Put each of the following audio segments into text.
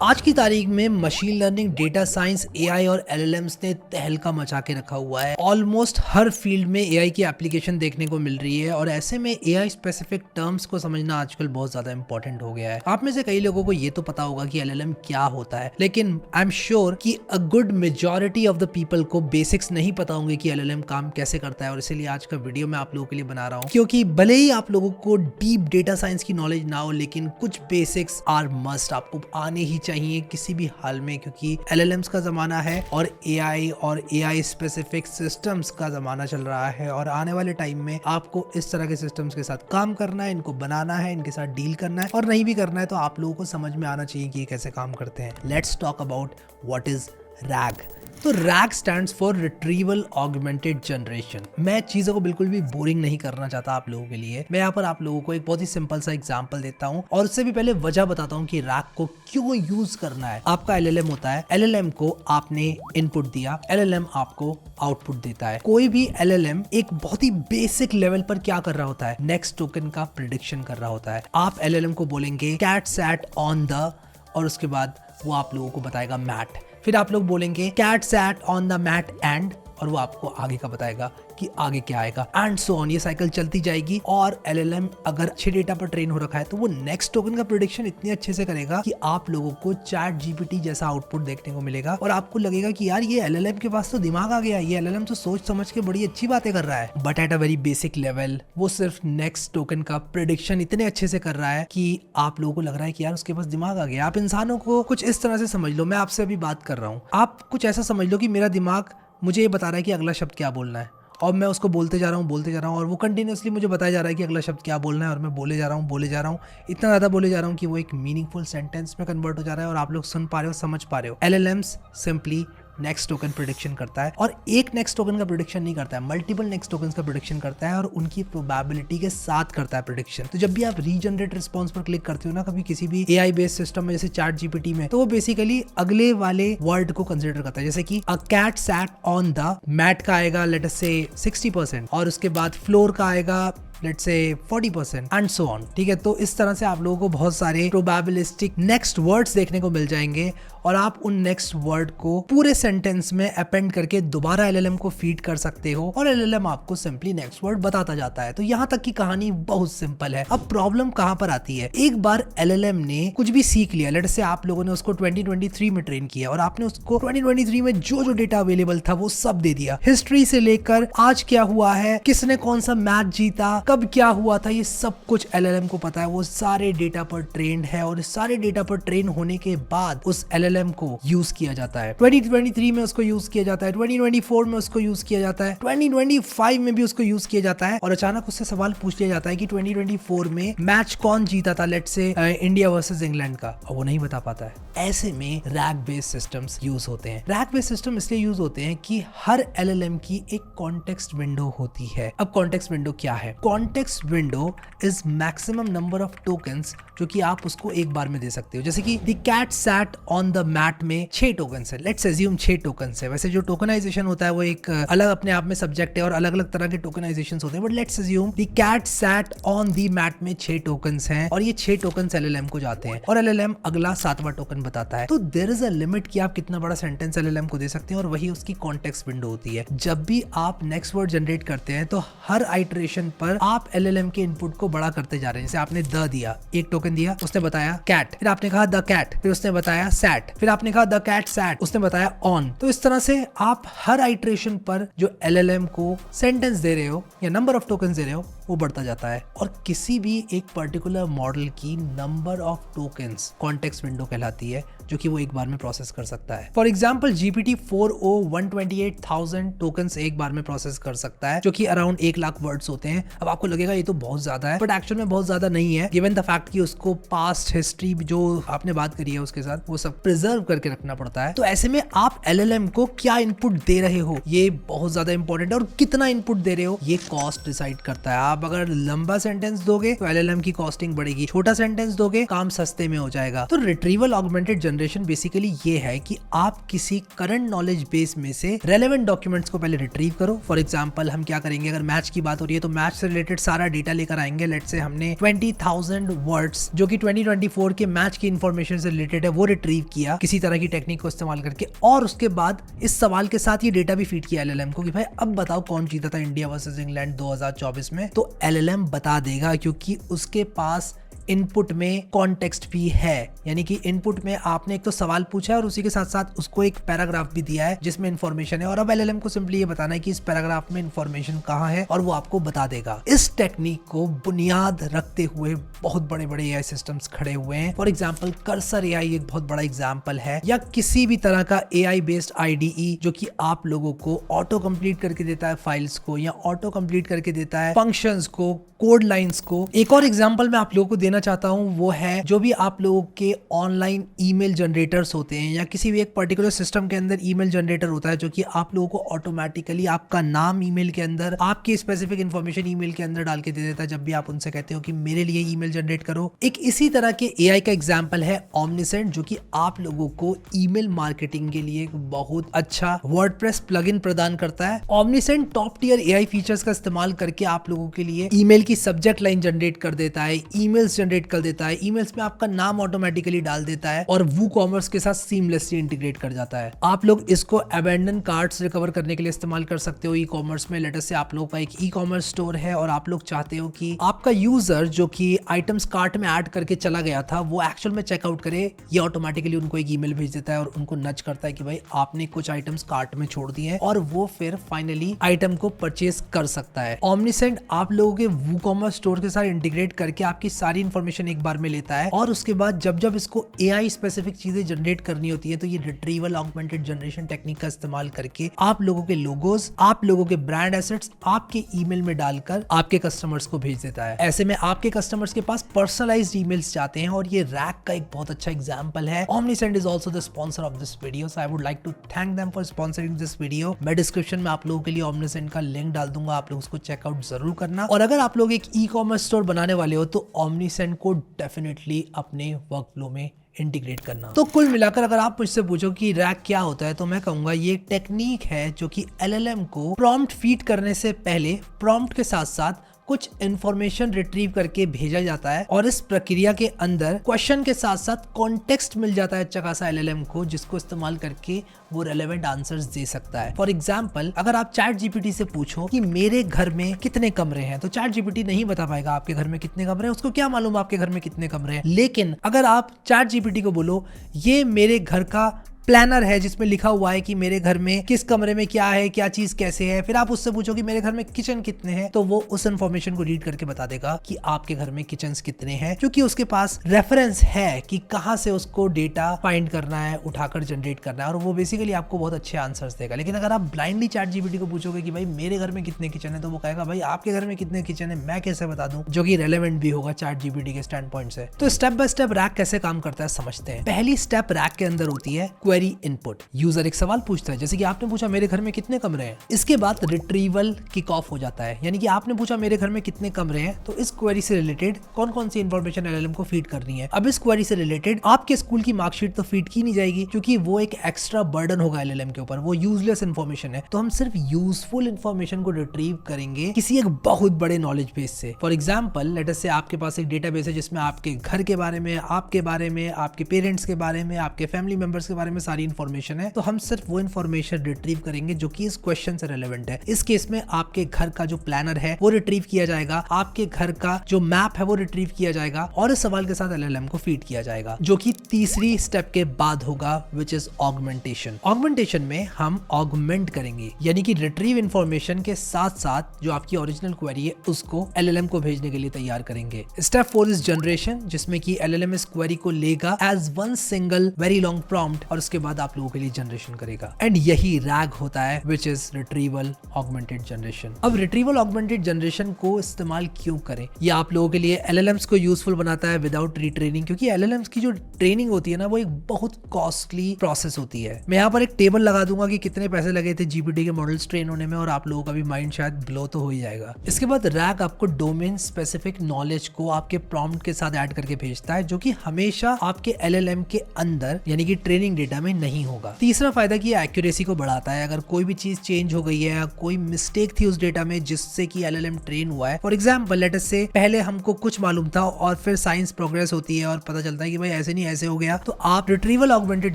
आज की तारीख में machine learning, data science, AI और एलएलएम्स ने तहलका मचा के रखा हुआ है। ऑलमोस्ट हर फील्ड में एआई की एप्लीकेशन देखने को मिल रही है और ऐसे में एआई स्पेसिफिक टर्म्स को समझना आजकल बहुत ज्यादा इंपॉर्टेंट हो गया है। आप में से कई लोगों को ये तो पता होगा कि एलएलएम क्या होता है, लेकिन आई एम श्योर कि a good majority of the people को बेसिक्स नहीं पता होंगे कि एलएलएम काम कैसे करता है। और इसीलिए आज का वीडियो मैं आप लोगों के लिए बना रहा हूँ, क्योंकि भले ही आप लोगों को डीप डेटा साइंस की नॉलेज ना हो, लेकिन कुछ बेसिक्स आर मस्ट, आपको आने ही चाहिए किसी भी हाल में, क्योंकि एलएलएम्स का जमाना है और एआई स्पेसिफिक सिस्टम्स का जमाना चल रहा है। और आने वाले टाइम में आपको इस तरह के सिस्टम्स के साथ काम करना है, इनको बनाना है, इनके साथ डील करना है, और नहीं भी करना है तो आप लोगों को समझ में आना चाहिए कि ये कैसे काम करते हैं। Let's talk about what is RAG. तो RAG stands for retrieval augmented generation. मैं चीजों को बिल्कुल भी बोरिंग नहीं करना चाहता आप लोगों के लिए। मैं यहाँ पर आप लोगों को एक बहुत ही सिंपल सा एग्जांपल देता हूँ और उससे भी पहले वजह बताता हूँ कि रैग को क्यों यूज करना है। आपका एलएलएम होता है, एलएलएम को आपने इनपुट दिया, एलएलएम आपको आउटपुट देता है। कोई भी एलएलएम एक बहुत ही बेसिक लेवल पर क्या कर रहा होता है, नेक्स्ट टोकन का प्रिडिक्शन कर रहा होता है। आप एलएलएम को बोलेंगे कैट सैट ऑन द, और उसके बाद वो आप लोगों को बताएगा मैट। फिर आप लोग बोलेंगे cat sat on the mat and, और वो आपको आगे का बताएगा कि आगे क्या आएगा, एंड सो ऑन। ये साइकिल चलती जाएगी और एलएलएम अगर अच्छे डेटा पर ट्रेन हो रखा है तो वो नेक्स्ट टोकन का प्रेडिक्शन इतने अच्छे से करेगा कि आप लोगों को चैट जीपीटी जैसा आउटपुट देखने को मिलेगा और आपको लगेगा कि यार ये एलएलएम के पास तो दिमाग आ गया, ये एलएलएम तो सोच समझ के बड़ी अच्छी बातें कर रहा है। But at a very basic level वो सिर्फ नेक्स्ट टोकन का प्रेडिक्शन इतने अच्छे से कर रहा है कि आप लोगों को लग रहा है कि यार उसके पास दिमाग आ गया। आप इंसानों को कुछ इस तरह से समझ लो, मैं आपसे अभी बात कर रहा हूँ, आप कुछ ऐसा समझ लो कि मेरा दिमाग मुझे ये बता रहा है कि अगला शब्द क्या बोलना है, और मैं उसको बोलते जा रहा हूँ और वो कंटिन्यूअसली मुझे बताया जा रहा है कि अगला शब्द क्या बोलना है, और मैं बोले जा रहा हूँ, इतना ज़्यादा बोले जा रहा हूँ कि वो एक मीनिंगफुल सेंटेंस में कन्वर्ट हो जा रहा है और आप लोग सुन पा रहे हो, समझ पा रहे हो। LLMs simply next token prediction करता है, और एक नेक्स्ट टोकन का प्रेडिक्शन नहीं करता है, मल्टीपल नेक्स्ट टोकन का प्रेडिक्शन करता है और उनकी प्रोबेबिलिटी के साथ करता है प्रेडिक्शन। तो जब भी आप रीजनरेट रिस्पॉन्स पर क्लिक करते हो ना कभी किसी भी एआई बेस्ड सिस्टम में, जैसे चैट जीपीटी में, तो वो बेसिकली अगले वाले वर्ड को कंसिडर करता है। जैसे कि a cat sat on the mat का आएगा लेट अस से 60%, और उसके बाद फ्लोर का आएगा let's say 40% and so on. ठीक है, तो इस तरह से आप लोगों को बहुत सारे प्रोबेबिलिस्टिक नेक्स्ट वर्ड्स देखने को मिल जाएंगे और आप उन नेक्स्ट वर्ड को पूरे सेंटेंस में अपेंड करके दोबारा एलएलएम को फीड कर सकते हो और एलएलएम आपको सिंपली नेक्स्ट वर्ड बताता जाता है। तो यहाँ तक की कहानी बहुत सिंपल है। अब प्रॉब्लम कहाँ पर आती है, एक बार एलएलएम ने कुछ भी सीख लिया, लेट्स से आप लोगों ने उसको 2023 में ट्रेन किया और आपने उसको 2023 में जो जो डेटा अवेलेबल था वो सब दे दिया, हिस्ट्री से लेकर आज क्या हुआ है, किसने कौन सा मैच जीता, कब क्या हुआ था, ये सब कुछ एलएलएम को पता है। वो सारे डेटा पर ट्रेन्ड है और सारे डेटा पर ट्रेन होने के बाद उस एलएलएम को यूज किया जाता है। 2023 में उसको यूज किया जाता है, 2024 में उसको यूज किया जाता है, 2025 में भी उसको यूज किया जाता है, और अचानक उससे सवाल पूछ लिया जाता है कि 2024 में मैच कौन जीता था, let's say India versus England का, और वो नहीं बता पाता है। ऐसे में रैग बेस्ड सिस्टम्स यूज होते हैं। रैग बेस्ड सिस्टम इसलिए यूज होते हैं कि हर एलएलएम की एक कॉन्टेक्स्ट विंडो होती है। अब कॉन्टेक्स्ट विंडो क्या है? Context window is maximum number of tokens जो कि आप उसको एक बार में दे सकते हो। जैसे कि the cat sat on the mat में 6 टोकन्स है, लेट्स अज्यूम 6 टोकन्स है। वैसे जो टोकनाइजेशन होता है वो एक अलग अपने आप में सब्जेक्ट है और अलग अलग तरह के टोकनाइजेशंस होते हैं, but let's assume the cat sat on the mat में 6 टोकन्स हैं और ये 6 टोकन्स एलएलएम को जाते हैं और एलएलएम अगला 7वां टोकन बताता है। तो देयर इज अ लिमिट कि आप कितना बड़ा सेंटेंस एलएलएम को दे सकते हैं, और वही उसकी कॉन्टेक्स्ट विंडो होती है। जब भी आप नेक्स्ट वर्ड जनरेट करते हैं तो हर आइटरेशन पर आप एलएलएम के इनपुट को बड़ा करते जा रहे हैं। जैसे आपने द दिया, एक टोकन दिया, उसने बताया कैट, फिर आपने कहा द कैट, फिर उसने बताया सैट, फिर आपने कहा द कैट सैट, उसने बताया ऑन। तो इस तरह से आप हर आइटरेशन पर जो एलएलएम को सेंटेंस दे रहे हो या नंबर ऑफ टोकन दे रहे हो वो बढ़ता जाता है, और किसी भी एक पर्टिकुलर मॉडल की number of tokens context window कहलाती है जो कि वो एक बार में प्रोसेस कर सकता है। फॉर एग्जांपल GPT-4o 128,000 टोकन्स एक बार में प्रोसेस कर सकता है, जो कि अराउंड 1 लाख वर्ड्स होते हैं। अब आपको लगेगा ये तो बहुत ज्यादा है, बट एक्चुअल में बहुत ज्यादा नहीं है, गिवन द फैक्ट कि उसको पास्ट हिस्ट्री जो आपने बात करी है उसके साथ वो सब प्रिजर्व करके रखना पड़ता है। तो ऐसे में आप एलएलएम को क्या इनपुट दे रहे हो ये बहुत ज्यादा इंपॉर्टेंट है, और कितना इनपुट दे रहे हो ये कॉस्ट डिसाइड करता है। आप अगर लंबा सेंटेंस दोगे तो एलएलएम की कॉस्टिंग बढ़ेगी, छोटा सेंटेंस दोगे काम सस्ते में हो जाएगा। तो रिट्रीवल ऑगमेंटेड जनरेशन बेसिकली ये है कि आप किसी करंट नॉलेज बेस में से रेलेवेंट डॉक्यूमेंट्स को पहले रिट्रीव करो। फॉर एग्जांपल हम क्या करेंगे, अगर मैच की बात हो रही है तो मैच से रिलेटेड रिलेटेड सारा डेटा लेकर आएंगे। लेट्स से हमने 20,000 वर्ड्स जो कि 2024 के मैच की इंफॉर्मेशन से रिलेटेड है वो रिट्रीव किया किसी तरह की टेक्निक को इस्तेमाल करके, और उसके बाद इस सवाल के साथ ये डेटा भी फीड किया एलएलएम को कि भाई अब बताओ कौन जीता था इंडिया वर्सेस इंग्लैंड 2024 में। तो एलएलएम बता देगा क्योंकि उसके पास इनपुट में कॉन्टेक्स्ट भी है, यानी कि इनपुट में आपने एक तो सवाल पूछा है और उसी के साथ साथ उसको एक पैराग्राफ भी दिया है जिसमें इंफॉर्मेशन है, और अब एलएलएम को सिंपली ये बताना है कि इस पैराग्राफ में इंफॉर्मेशन कहाँ है और वो आपको बता देगा। इस टेक्निक को बुनियाद रखते हुए बहुत बड़े बड़े एआई सिस्टम्स खड़े हुए हैं। फॉर एग्जांपल कर्सर एआई एक बहुत बड़ा एग्जांपल है, या किसी भी तरह का एआई बेस्ड आईडीई जो कि आप लोगों को ऑटो कंप्लीट करके देता है फाइल्स को, या ऑटो कंप्लीट करके देता है फंक्शंस को, कोड लाइंस को। एक और एग्जांपल मैं आप लोगों को देना चाहता हूं, वो है जो भी आप लोगों के ऑनलाइन ईमेल जनरेटर्स होते हैं, या किसी भी एक पर्टिकुलर सिस्टम के अंदर ईमेल जनरेटर होता है जो कि आप लोगों को ऑटोमेटिकली आपका नाम ईमेल के अंदर, आपकी स्पेसिफिक इन्फॉर्मेशन ईमेल के अंदर डाल के दे देता है जब भी आप उनसे कहते हो कि मेरे लिए ईमेल जनरेट करो। एक इसी तरह के एआई का एग्जांपल है ओमनीसेंट, जो कि आप लोगों को ईमेल मार्केटिंग के लिए एक बहुत अच्छा वर्डप्रेस प्लगइन प्रदान करता है। Omniscient top tier AI features का इस्तेमाल करके आप लोगों के लिए ईमेल की सब्जेक्ट लाइन जनरेट कर देता है, ईमेल्स जनरेट कर देता है, ईमेल्स में आपका नाम ऑटोमेटिकली डाल देता है और वूकॉमर्स के साथ सीमलेसली इंटीग्रेट कर जाता है। आप लोग इसको अबैंडन कार्ट्स रिकवर करने के लिए इस्तेमाल कर सकते हो ई कॉमर्स में। लेट्स से आप लोगों का एक ई कॉमर्स स्टोर है और आप लोग चाहते हो कि आपका यूजर जो कि आइटम्स कार्ट में ऐड करके चला गया था वो एक्चुअल में चेकआउट करे, ये ऑटोमेटिकली उनको एक ईमेल भेज देता है और उनको नच करता है कि भाई आपने कुछ आइटम्स कार्ट में छोड़ दिए हैं, और वो फिर फाइनली आइटम को परचेज कर सकता है। ओमनीसेंट आप लोगों के वूकॉमर्स स्टोर के साथ इंटीग्रेट करके आपकी सारी इंफॉर्मेशन एक बार में लेता है, और उसके बाद जब इसको एआई स्पेसिफिक चीजें जनरेट करनी होती है तो ये रिट्रीवल ऑगमेंटेड जनरेशन टेक्निक का इस्तेमाल करके आप लोगों के लोगोस, आप लोगों के ब्रांड एसेट्स आपके ईमेल में डालकर आपके कस्टमर्स को भेज देता है। ऐसे में आपके कस्टमर्स के पास पर्सनलाइज्ड ईमेल्स जाते हैं, और ये रैक का एक बहुत अच्छा एग्जांपल है। Omniscient is also the sponsor of this video, so I would like to thank them for sponsoring this video. मैं डिस्क्रिप्शन में आप लोगों के लिए ओमनीसेंट का लिंक डाल दूंगा, आप लोग उसको चेकआउट जरूर करना। और अगर आप लोग एक ई कॉमर्स स्टोर बनाने वाले हो तो ओमनीसेंट को डेफिनेटली अपने वर्कफ्लो में इंटीग्रेट करना। तो कुल मिलाकर अगर आप मुझसे पूछो कि रैक क्या होता है तो मैं कहूंगा ये एक टेक्निक है जो कि एलएलएम को प्रॉम्प्ट फीड करने से पहले प्रॉम्प्ट के साथ साथ कुछ इंफॉर्मेशन रिट्रीव करके भेजा जाता है, और इस प्रक्रिया के अंदर क्वेश्चन के साथ साथ कॉन्टेक्स्ट मिल जाता है अच्छा खासा एलएलएम को, जिसको इस्तेमाल करके वो रेलेवेंट आंसर्स दे सकता है। फॉर एग्जांपल अगर आप चैट जीपीटी से पूछो कि मेरे घर में कितने कमरे हैं, तो चैट जीपीटी नहीं बता पाएगा आपके घर में कितने कमरे हैं, उसको क्या मालूम आपके घर में कितने कमरे हैं। लेकिन अगर आप चैट जीपीटी को बोलो ये मेरे घर का प्लानर है जिसमें लिखा हुआ है कि मेरे घर में किस कमरे में क्या है, क्या चीज कैसे है, फिर आप उससे पूछो कि मेरे घर में किचन कितने हैं, तो वो उस इंफॉर्मेशन को रीड करके बता देगा कि आपके घर में किचन्स कितने हैं, क्योंकि उसके पास रेफरेंस है कि कहां से उसको डेटा फाइंड करना है, उठाकर जनरेट करना है, और वो बेसिकली आपको बहुत अच्छे आंसर्स देगा। लेकिन अगर आप ब्लाइंडली चैट जीपीटी को पूछोगे कि भाई मेरे घर में कितने किचन है, तो वो कहेगा भाई आपके घर में कितने किचन है मैं कैसे बता दूं, जो कि रेलेवेंट भी होगा चैट जीपीटी के स्टैंड पॉइंट से। तो स्टेप बाय स्टेप रैक कैसे काम करता है समझते हैं। पहली स्टेप रैक के अंदर होती है क्वेरी इनपुट। यूजर एक सवाल पूछता है, जैसे कि आपने पूछा मेरे घर में कितने कमरे हैं। इसके बाद रिट्रीवल किक ऑफ हो जाता है, यानी कि आपने पूछा मेरे घर में कितने कमरे हैं, तो इस क्वेरी से रिलेटेड कौन कौन सी इंफॉर्मेशन एलएलएम को फीड करनी है। अब इस क्वेरी से रिलेटेड आपके स्कूल की मार्कशीट तो फीड की नहीं जाएगी, क्योंकि वो एक एक्स्ट्रा बर्डन होगा एलएलएम के ऊपर, वो यूजलेस इंफॉर्मेशन है। तो हम सिर्फ यूजफुल इंफॉर्मेशन को रिट्रीव करेंगे किसी एक बहुत बड़े नॉलेज बेस से। फॉर एग्जाम्पल लेट अस से आपके पास एक डेटाबेस है जिसमें आपके घर के बारे में, आपके बारे में, आपके पेरेंट्स के बारे में, आपके फैमिली मेंबर्स के बारे में सारी इंफॉर्मेशन है। तो हम सिर्फ वो इंफॉर्मेशन रिट्रीव करेंगे जो कि इस क्वेश्चन से रेलेवेंट है। इस केस में आपके घर का जो प्लानर है वो रिट्रीव किया जाएगा, आपके घर का जो मैप है वो रिट्रीव किया जाएगा, और इस सवाल के साथ एलएलएम को फीड किया जाएगा, जो कि तीसरी स्टेप के बाद होगा, विच इज ऑगमेंटेशन। ऑगमेंटेशन में हम ऑगमेंट करेंगे, यानी कि रिट्रीव इंफॉर्मेशन के साथ साथ जो आपकी ओरिजिनल क्वेरी है उसको एलएलएम को भेजने के लिए तैयार करेंगे। स्टेप 4 इज जनरेशन, जिसमें कि एलएलएम इस क्वेरी को लेगा as one single very long prompt, और उसके बाद आप लोगों के लिए जनरेशन करेगा। एंड यही रैग होता है, which is retrieval augmented generation. अब रिट्रीवल ऑगमेंटेड जनरेशन को इस्तेमाल क्यों करें, ये आप लोगों के लिए एलएलएम्स को यूजफुल बनाता है विदाउट रीट्रेनिंग, क्योंकि एलएलएम्स की जो ट्रेनिंग होती है ना वो एक बहुत कॉस्टली प्रोसेस होती है। मैं यहाँ पर एक टेबल लगा दूंगा कि कितने पैसे लगे थे जीपीटी के मॉडल्स ट्रेन होने में, और आप लोगों का भी माइंड शायद ब्लो तो हो ही जाएगा। इसके बाद रैग आपको डोमेन स्पेसिफिक नॉलेज को आपके प्रॉम्प्ट के साथ ऐड करके भेजता है, जो कि हमेशा आपके एलएलएम के अंदर यानी कि ट्रेनिंग डेटा डेटा में नहीं होगा। तीसरा फायदा कि एक्यूरेसी को बढ़ाता है। अगर कोई भी चीज चेंज हो गई है या कोई मिस्टेक थी उस डेटा में जिससे कि एलएलएम ट्रेन हुआ है, फॉर एग्जांपल लेट अस से पहले हमको कुछ मालूम था और फिर साइंस प्रोग्रेस होती है और पता चलता है कि भाई ऐसे नहीं ऐसे हो गया, तो आप रिट्रीवल ऑगमेंटेड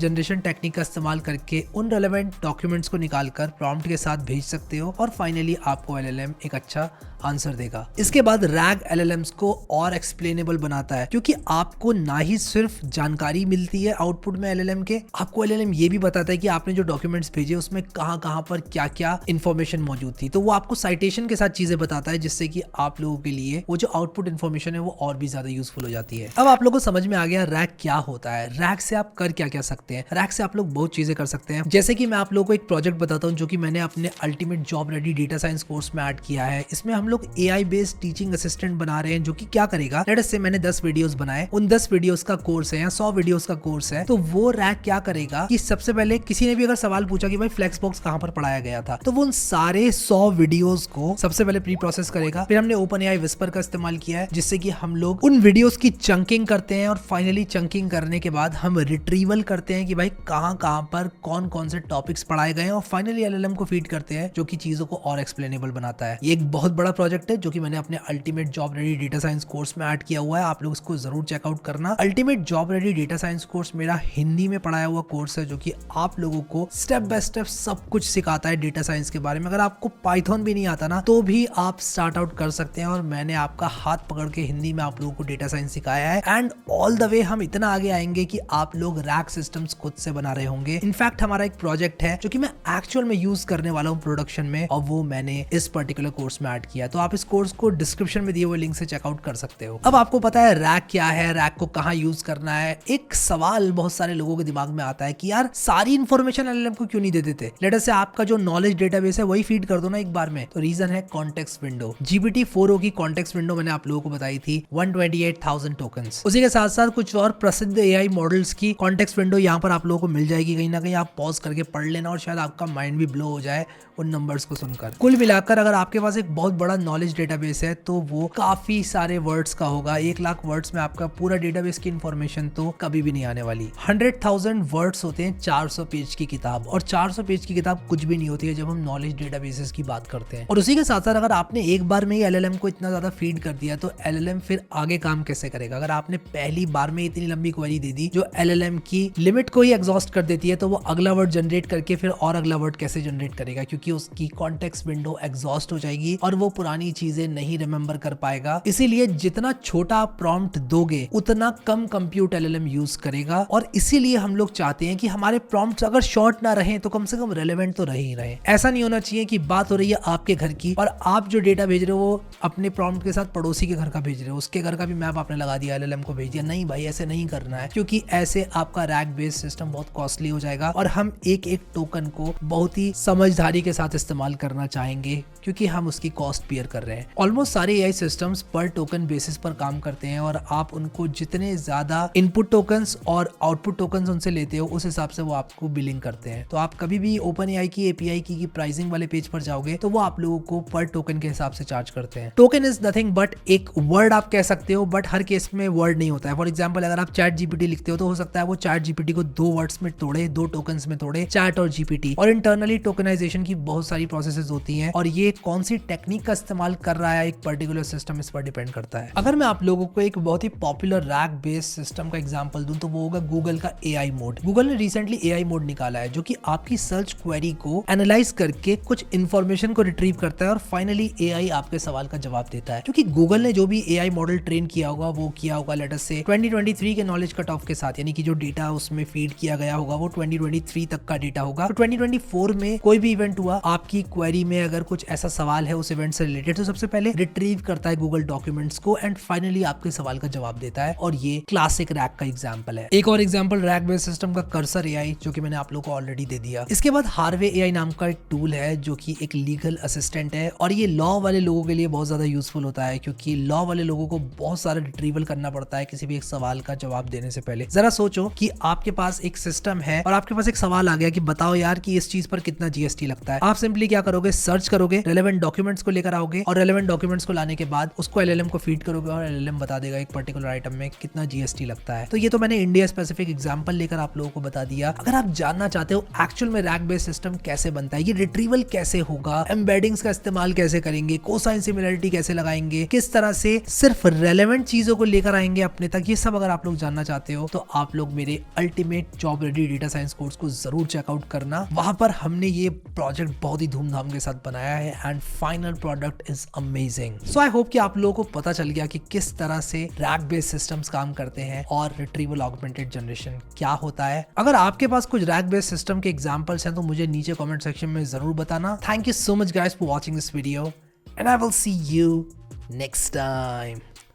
जनरेशन टेक्निक का इस्तेमाल करके उन रेलेवेंट डॉक्यूमेंट्स को निकालकर प्रॉम्प्ट के साथ भेज सकते हो और फाइनली आपको एलएलएम एक अच्छा आंसर देगा। इसके बाद रैग एलएलएम्स को और एक्सप्लेनेबल बनाता है, क्योंकि आपको ना ही सिर्फ जानकारी मिलती है आउटपुट में एलएलएम के, आपको एलएलएम ये भी बताता है कि आपने जो डॉक्यूमेंट्स भेजे उसमें कहां पर क्या क्या इन्फॉर्मेशन मौजूद थी। तो वो आपको साइटेशन के साथ चीजें बताता है, जिससे कि आप लोगों के लिए वो जो आउटपुट इन्फॉर्मेशन है वो और भी ज्यादा यूजफुल हो जाती है। अब आप लोगों को समझ में आ गया रैग क्या होता है। रैग से आप कर क्या क्या सकते हैं। रैग से आप लोग बहुत चीजें कर सकते हैं, जैसे कि मैं आप लोगों को एक प्रोजेक्ट बताता हूँ जो कि मैंने अपने ultimate job ready data science course में ऐड किया है। इसमें हम लोग एआई बेस्ड टीचिंग असिस्टेंट बना रहे हैं, जो कि क्या करेगा, लेट अस से मैंने 10 वीडियोस बनाए, उन 10 वीडियोस का कोर्स है या 100 वीडियोस का कोर्स है, तो वो रैग क्या करेगा कि सबसे पहले किसी ने भी अगर सवाल पूछा कि भाई फ्लेक्स बॉक्स कहां पर पढ़ाया गया था, तो वो उन सारे 100 वीडियोस को सबसे पहले प्री प्रोसेस करेगा। फिर हमने ओपन एआई विस्पर का इस्तेमाल किया है, जिससे कि हम लोग उन वीडियोस की चंकिंग करते हैं और फाइनली चंकिंग करने के बाद हम रिट्रीवल करते हैं कि भाई कहां पर कौन कौन से टॉपिक्स पढ़ाए गए हैं और फाइनली एलएलएम को फीड करते हैं, जो कि चीजों को और एक्सप्लेनेबल बनाता है। ये एक बहुत बड़ा प्रोजेक्ट है जो कि मैंने अपने ultimate job ready data science course में ऐड किया हुआ है। आप लोग इसको जरूर चेकआउट करना। Ultimate job ready data science course मेरा हिंदी में पढ़ाया हुआ कोर्स है, जो कि आप लोगों को स्टेप बाय स्टेप सब कुछ सिखाता है डेटा साइंस के बारे में। अगर आपको पाइथन भी नहीं आता ना, तो भी आप स्टार्ट आउट कर सकते हैं और मैंने आपका हाथ पकड़ के हिंदी में आप लोगों को डेटा साइंस सिखाया है। एंड ऑल द वे हम इतना आगे आएंगे कि आप लोग रैक सिस्टम्स खुद से बना रहे होंगे। इनफैक्ट हमारा एक प्रोजेक्ट है जो कि मैं एक्चुअल में यूज करने वाला हूँ प्रोडक्शन में, और वो मैंने इस पर्टिकुलर कोर्स में ऐड किया। तो आप इस कोर्स को डिस्क्रिप्शन में दिए हुए लिंक से चेकआउट कर सकते हो। अब आपको पता है रैक क्या है, रैक को कहाँ यूज करना है। एक सवाल बहुत सारे लोगों के दिमाग में आता है कि यार सारी इन्फॉर्मेशन एलएलएम को क्यों नहीं दे देते, लेट अस से आपका जो नॉलेज डेटाबेस है वही फीड कर दो ना एक बार में। तो रीजन है कॉन्टेक्स्ट विंडो। GPT-4o की कॉन्टेक्स्ट विंडो मैंने आप लोगों को बताई थी 128,000 टोकन्स। उसी के साथ साथ कुछ और प्रसिद्ध एआई मॉडल्स की कॉन्टेक्स्ट विंडो यहाँ पर आप लोगों को मिल जाएगी। कहीं ना कहीं आप पॉज करके पढ़ लेना और शायद आपका माइंड भी ब्लो हो जाए उन नंबर्स को सुनकर। कुल मिलाकर अगर आपके पास एक बहुत बड़ा नॉलेज डेटाबेस है तो वो काफी सारे वर्ड्स का होगा। 1 लाख वर्ड्स में आपका पूरा डेटाबेस की इंफॉर्मेशन तो कभी भी नहीं आने वाली। 100,000 वर्ड्स होते हैं 400 पेज की किताब, और 400 पेज की किताब कुछ भी नहीं होती है जब हम नॉलेज डेटाबेसेस की बात करते हैं। और उसी के साथ साथ अगर आपने एक बार में ही एलएलएम को इतना ज्यादा फीड कर दिया तो एलएलएम फिर आगे काम कैसे करेगा। अगर आपने पहली बार में इतनी लंबी क्वेरी दे दी जो एलएलएम की लिमिट को ही एग्जॉस्ट कर देती है, तो वो अगला वर्ड जनरेट करके फिर और अगला वर्ड कैसे जनरेट करेगा, क्योंकि उसकी कॉन्टेक्स्ट विंडो एग्जॉस्ट हो जाएगी और वो पुरानी चीजें नहीं रिमेंबर कर पाएगा। इसीलिए जितना छोटा आप प्रॉम्प्ट दोगे उतना कम कंप्यूट एलएलएम यूज करेगा, और इसीलिए हम लोग चाहते हैं कि हमारे प्रॉम्प्ट्स अगर शॉर्ट ना रहे तो कम से कम रेलेवेंट तो रह ही रहे। ऐसा नहीं होना चाहिए कि बात हो रही है आपके घर की और आप जो डेटा भेज रहे हो वो अपने प्रॉम्प्ट के साथ पड़ोसी के घर का भेज रहे हो, उसके घर का भी मैप आपने लगा दिया, एलएलएम को भेज दिया। नहीं भाई, ऐसे नहीं करना है, क्योंकि ऐसे आपका रैक बेस्ड सिस्टम बहुत कॉस्टली हो जाएगा और हम एक एक टोकन को बहुत ही समझदारी के साथ इस्तेमाल करना चाहेंगे, क्योंकि हम उसकी कॉस्ट बियर कर रहे हैं। ऑलमोस्ट सारे एआई सिस्टम्स पर टोकन बेसिस पर काम करते हैं, और आप उनको जितने ज्यादा इनपुट टोकन्स और आउटपुट टोकन्स उनसे लेते हो उस हिसाब से वो आपको बिलिंग करते हैं। तो आप कभी भी ओपन एआई की एपीआई की प्राइसिंग वाले पेज पर जाओगे तो वो आप लोगों को पर टोकन के हिसाब से चार्ज करते हैं। टोकन इज नथिंग बट एक वर्ड आप कह सकते हो, बट हर केस में वर्ड नहीं होता है। फॉर एग्जाम्पल अगर आप चैट जीपीटी लिखते हो तो हो सकता है वो चैट जीपीटी को 2 वर्ड्स में तोड़े, 2 टोकन्स में तोड़े, चैट और जीपीटी। और इंटरनली टोकनाइजेशन की बहुत सारी प्रोसेसेस होती हैं, और ये कौन सी टेक्निक का इस्तेमाल कर रहा है एक पर्टिकुलर सिस्टम, इस पर डिपेंड करता है। अगर मैं आप लोगों को एक बहुत ही पॉपुलर रैक बेस्ड सिस्टम का एग्जांपल दूं तो वो होगा गूगल का एआई मोड। गूगल ने रिसेंटली एआई मोड निकाला है जो कि आपकी सर्च क्वेरी को एनालाइज करके कुछ इंफॉर्मेशन को रिट्रीव करता है और फाइनली एआई आपके सवाल का जवाब देता है। क्योंकि गूगल ने जो भी एआई मॉडल ट्रेन किया होगा वो किया होगा लेट अस से 2023 के नॉलेज कट ऑफ के साथ, यानी कि जो डेटा उसमें फीड किया गया होगा वो 2023 तक का डेटा होगा। तो 2024 में कोई भी इवेंट हुआ, आपकी क्वेरी में अगर कुछ ऐसा सवाल है उस इवेंट से रिलेटेड, तो सबसे पहले रिट्रीव करता है गूगल डॉक्यूमेंट्स को एंड फाइनली आपके सवाल का जवाब देता है। और ये क्लासिक रैक का एग्जांपल है। एक और एग्जांपल रैक बेस्ड सिस्टम का कर्सर एआई, जो कि मैंने आप लोगों को ऑलरेडी दे दिया। इसके बाद हार्वे एआई नाम का एक टूल है जो कि एक लीगल असिस्टेंट है, और ये लॉ वाले लोगों के लिए बहुत ज्यादा यूजफुल होता है, क्योंकि लॉ वाले लोगों को बहुत सारा रिट्रीवल करना पड़ता है किसी भी एक सवाल का जवाब देने से पहले। जरा सोचो कि आपके पास एक सिस्टम है और आपके पास एक सवाल आ गया कि बताओ यार कि इस चीज पर कितना जीएसटी लगता है। आप सिंपली क्या करोगे, सर्च करोगे, रेलेवेंट डॉक्यूमेंट्स को लेकर आओगे और रेलेवेंट डॉक्यूमेंट्स को लाने के बाद उसको एलएलएम को फीड करोगे और एलएलएम बता देगा एक पर्टिकुलर आइटम में कितना जीएसटी लगता है। तो ये तो मैंने इंडिया स्पेसिफिक एग्जांपल लेकर आप लोगों आपको बता दिया। अगर आप जानना चाहते हो एक्चुअल में रैक बेस्ड सिस्टम कैसे बनता है, ये रिट्रीवल कैसे होगा, एम्बेडिंग्स का इस्तेमाल कैसे करेंगे, कोसाइन सिमिलरिटी कैसे लगाएंगे, किस तरह से सिर्फ रेलेवेंट चीजों को लेकर आएंगे अपने तक, ये सब अगर आप लोग जानना चाहते हो तो आप लोग मेरे ultimate job ready data science course को जरूर चेकआउट करना। वहां पर हमने ये प्रोजेक्ट बहुत ही धूमधाम के साथ बनाया है and final product is amazing. So I hope कि आप लोगों को पता चल गया कि किस तरह से रैक बेस्ड सिस्टम्स काम करते हैं और रिट्रीवल ऑगमेंटेड जनरेशन क्या होता है। अगर आपके पास कुछ रैक बेस्ड सिस्टम के एग्जांपल्स हैं तो मुझे नीचे कमेंट सेक्शन में जरूर बताना। Thank you so much guys for watching this video and I will see you next time.